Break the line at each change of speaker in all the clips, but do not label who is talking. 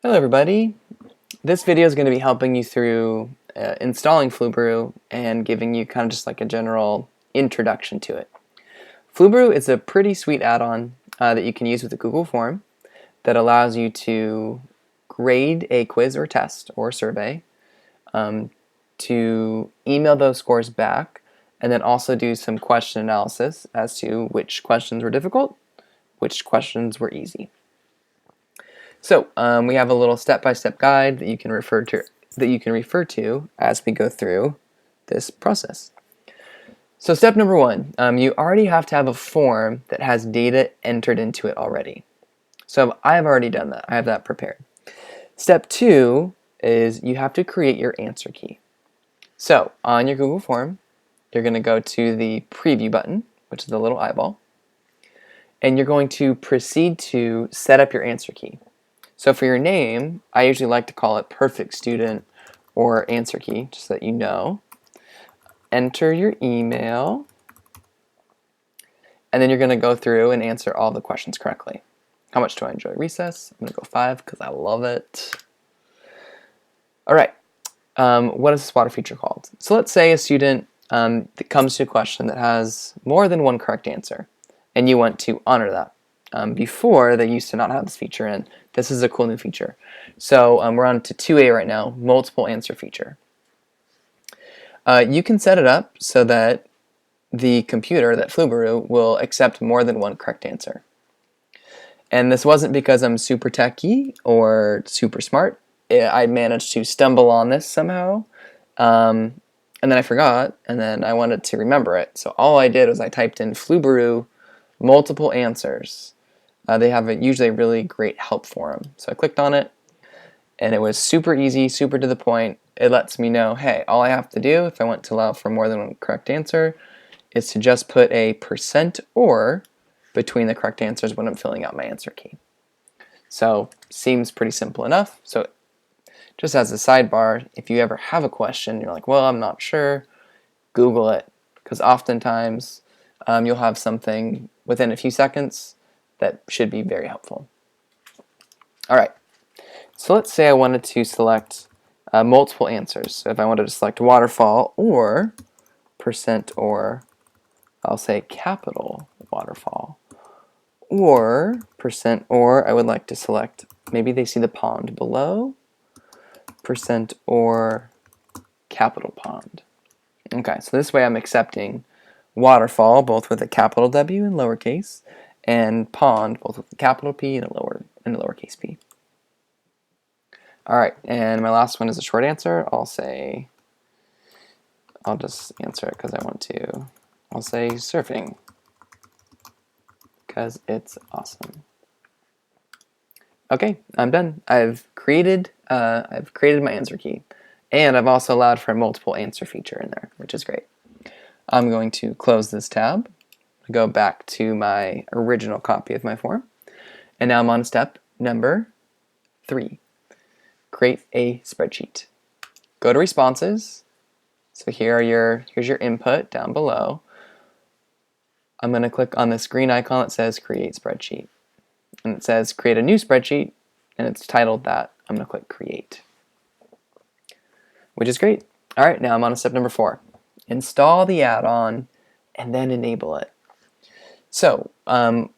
Hello everybody. This video is going to be helping you through installing flubaroo and giving you kind of just like a general introduction to it. Flubaroo is a pretty sweet add-on that you can use with a Google form that allows you to grade a quiz or test or survey, to email those scores back, and then also do some question analysis as to which questions were difficult, which questions were easy. So we have a little step-by-step guide that you can refer to as we go through this process. So step number one, you already have to have a form that has data entered into it already. So I've already done that. I have that prepared. Step two is you have to create your answer key. So on your Google form, you're going to go to the preview button, which is the little eyeball, and you're going to proceed to set up your answer key. So for your name, I usually like to call it perfect student or answer key, just so that you know. Enter your email, and then you're going to go through and answer all the questions correctly. How much do I enjoy recess? I'm going to go 5 because I love it. All right, what is this water feature called? So let's say a student that comes to a question that has more than one correct answer, and you want to honor that. Before, they used to not have this feature in. This is a cool new feature. So we're on to 2A right now, multiple answer feature. You can set it up so that the computer, that flubaroo, will accept more than one correct answer. And this wasn't because I'm super techy or super smart. I managed to stumble on this somehow, and then I forgot, and then I wanted to remember it. So all I did was I typed in flubaroo multiple answers. They have usually a really great help forum. So I clicked on it, and it was super easy, super to the point. It lets me know, hey, all I have to do if I want to allow for more than one correct answer is to just put a % or between the correct answers when I'm filling out my answer key. So seems pretty simple enough. So just as a sidebar, if you ever have a question, you're like, well, I'm not sure, Google it, because oftentimes you'll have something within a few seconds that should be very helpful. All right, so let's say I wanted to select multiple answers. So if I wanted to select waterfall or %, or I'll say capital waterfall, or %, or I would like to select, maybe they see the pond below, % or capital pond. Okay, so this way I'm accepting waterfall both with a capital W and lowercase, and pond both with a capital P and a lowercase p. All right, and my last one is a short answer. I'll just answer it because I want to. I'll say surfing because it's awesome. Okay, I'm done. I've created my answer key, and I've also allowed for a multiple answer feature in there, which is great. I'm going to close this tab, go back to my original copy of my form, and now I'm on step number 3. Create a spreadsheet. Go to responses. So here's your input down below. I'm going to click on this green icon that says create spreadsheet. And it says create a new spreadsheet, and it's titled that. I'm going to click create, which is great. All right, now I'm on to step number 4. Install the add-on and then enable it. So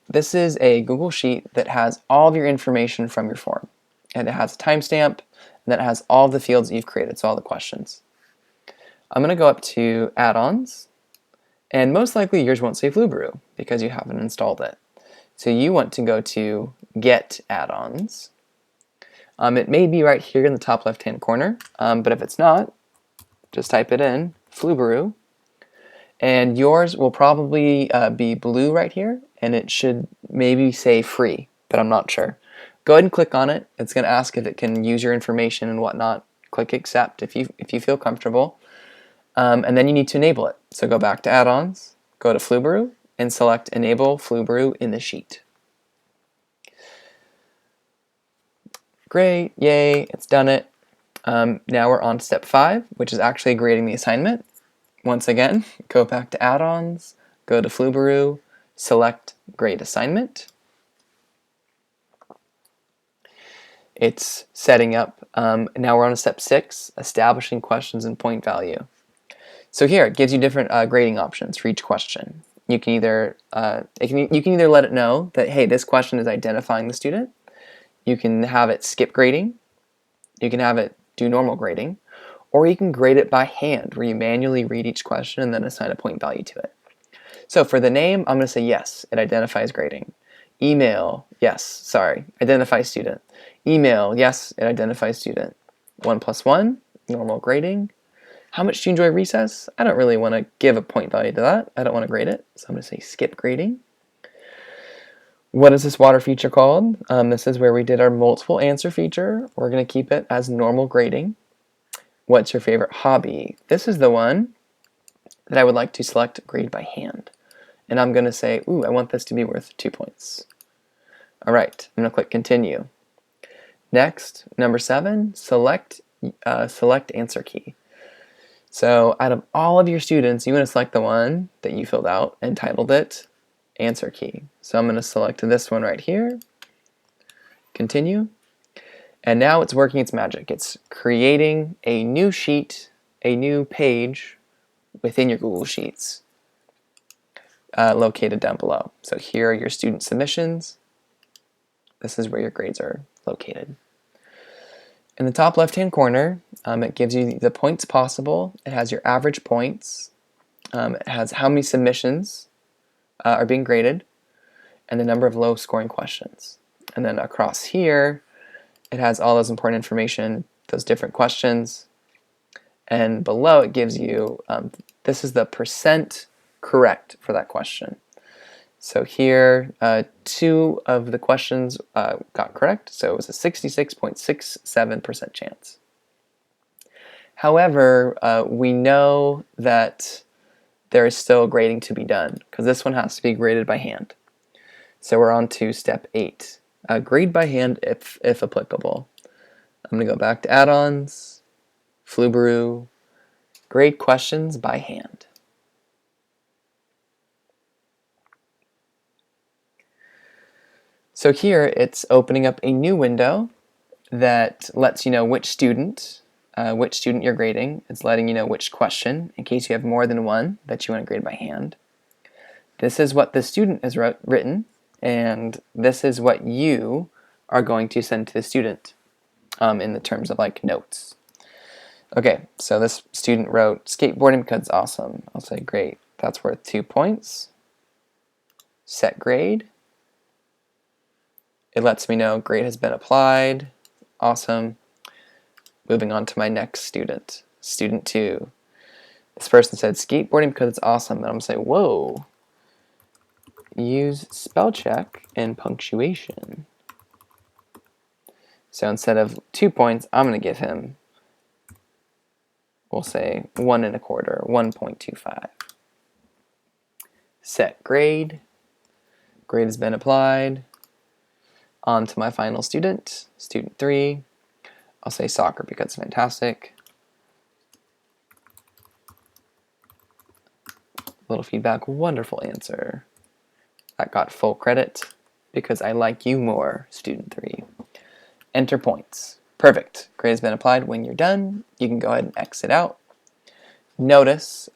this is a Google Sheet that has all of your information from your form. And it has a timestamp, and then it has all the fields that you've created, so all the questions. I'm going to go up to add-ons, and most likely yours won't say flubaroo because you haven't installed it. So you want to go to get add-ons. It may be right here in the top left-hand corner, but if it's not, just type it in, flubaroo, and yours will probably be blue right here, and it should maybe say free, but I'm not sure. Go ahead and click on it. It's going to ask if it can use your information and whatnot. Click accept if you feel comfortable, and then you need to enable it. So go back to add-ons, go to flubaroo, and select enable flubaroo in the sheet. Great, yay, it's done it. Now we're on step 5, which is actually grading the assignment. Once again, go back to add-ons, go to flubaroo, select grade assignment. it's setting up. Now we're on to step 6, establishing questions and point value. So here it gives you different grading options for each question. You can either you can either let it know that, hey, this question is identifying the student. You can have it skip grading. You can have it do normal grading, or you can grade it by hand, where you manually read each question and then assign a point value to it. So for the name, I'm going to say yes, it identifies grading. Email, yes, sorry, identifies student. Email, yes, it identifies student. 1+1, normal grading. How much do you enjoy recess? I don't really want to give a point value to that. I don't want to grade it, so I'm going to say skip grading. What is this water feature called? This is where we did our multiple answer feature. We're going to keep it as normal grading. What's your favorite hobby? This is the one that I would like to select grade by hand. And I'm going to say, ooh, I want this to be worth 2 points. All right, I'm going to click continue. Next, number 7, select answer key. So out of all of your students, you want to select the one that you filled out and titled it answer key. So I'm going to select this one right here, continue, and now it's working its magic. It's creating a new sheet, a new page within your Google Sheets located down below. So here are your student submissions. This is where your grades are located. In the top left-hand corner, it gives you the points possible. It has your average points. It has how many submissions are being graded, and the number of low-scoring questions. And then across here, it has all those important information, those different questions. And below, it gives you, this is the percent correct for that question. So here, 2 of the questions got correct, so it was a 66.67% chance. However, we know that there is still grading to be done, because this one has to be graded by hand. So we're on to step 8, grade by hand if applicable. I'm going to go back to add-ons, flubaroo, grade questions by hand. So here it's opening up a new window that lets you know which student you're grading. It's letting you know which question, in case you have more than one that you want to grade by hand. This is what the student has written, and this is what you are going to send to the student in the terms of like notes. Okay, so this student wrote skateboarding because it's awesome. I'll say great, that's worth 2 points. Set grade. It lets me know grade has been applied. Awesome. Moving on to my next student, student 2. This person said skateboarding because it's awesome, and I'm going to say, whoa, use spell check and punctuation. So instead of 2 points, I'm going to give him, we'll say 1 1/4, 1.25. Set grade. Grade has been applied. On to my final student, student 3. I'll say soccer because it's fantastic. Little feedback, wonderful answer. That got full credit because I like you more, student 3. Enter points. Perfect. Grade has been applied. When you're done, you can go ahead and exit out. Notice,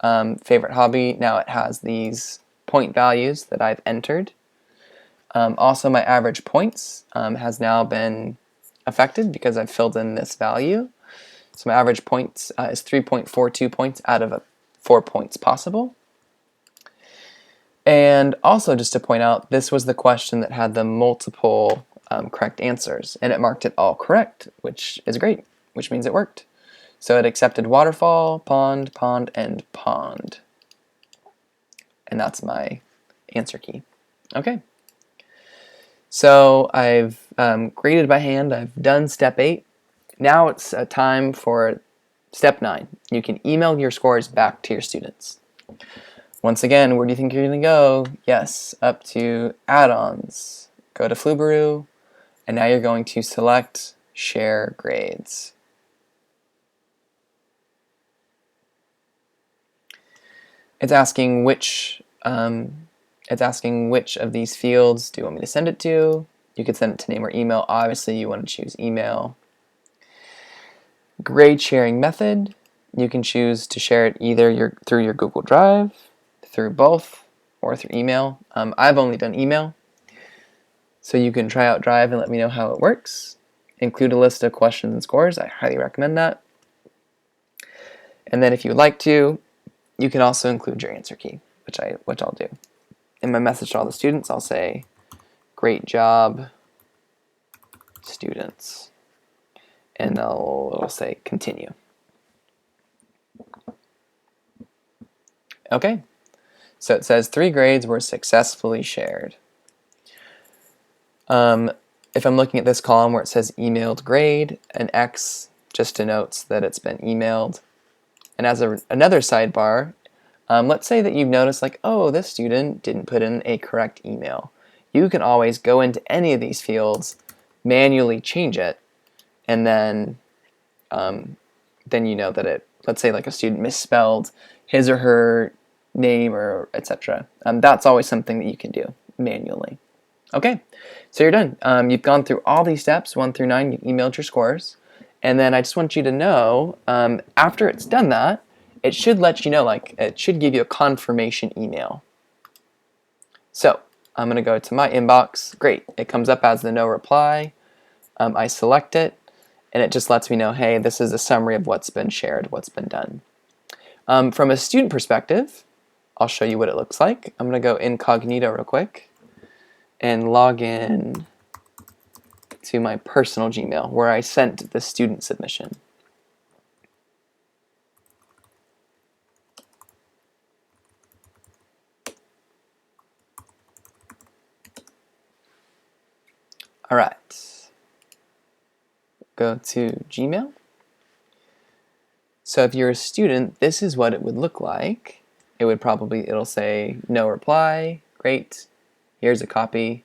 favorite hobby, now it has these point values that I've entered. Also, my average points has now been affected because I've filled in this value. So my average points is 3.42 points out of 4 points possible. And also, just to point out, this was the question that had the multiple correct answers, and it marked it all correct, which is great, which means it worked. So it accepted waterfall, pond, pond, and pond. And that's my answer key. Okay. So I've graded by hand, I've done step 8. Now it's time for step 9. You can email your scores back to your students. Once again, where do you think you're going to go? Yes, up to add-ons. Go to flubaroo, and now you're going to select share grades. It's asking which of these fields do you want me to send it to. You could send it to name or email. Obviously, you want to choose email. Grade sharing method. You can choose to share it either through your Google Drive, through both, or through email. I've only done email, so you can try out Drive and let me know how it works. Include a list of questions and scores. I highly recommend that. And then if you would like to, you can also include your answer key, which I'll do. In my message to all the students, I'll say, "Great job, students," and it'll say continue. Okay, so it says 3 grades were successfully shared. If I'm looking at this column where it says emailed grade, an X just denotes that it's been emailed. And as another sidebar, let's say that you've noticed like, oh, this student didn't put in a correct email. You can always go into any of these fields, manually change it, and then you know that let's say like a student misspelled his or her name or etc. That's always something that you can do manually. Okay, so you're done. You've gone through all these steps, 1 through 9, you've emailed your scores, and then I just want you to know, after it's done that, it should let you know, like, it should give you a confirmation email. So, I'm going to go to my inbox. Great, it comes up as the no reply. I select it, and it just lets me know, hey, this is a summary of what's been shared, what's been done. From a student perspective, I'll show you what it looks like. I'm going to go incognito real quick and log in to my personal Gmail where I sent the student submission. All right, go to Gmail. So if you're a student, this is what it would look like. It'll say no reply, great, here's a copy,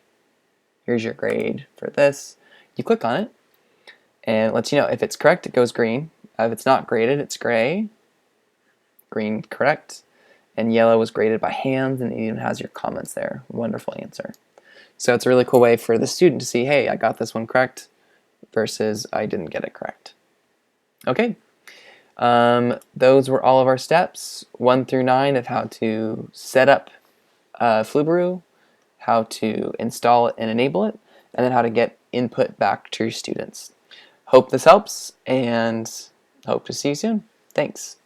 here's your grade for this. You click on it, and it lets you know if it's correct, it goes green. If it's not graded, it's gray. Green, correct. And yellow was graded by hand, and it even has your comments there. Wonderful answer. So it's a really cool way for the student to see, hey, I got this one correct versus I didn't get it correct. Okay. Those were all of our steps, 1 through 9, of how to set up Flubaroo, how to install it and enable it, and then how to get input back to your students. Hope this helps, and hope to see you soon. Thanks.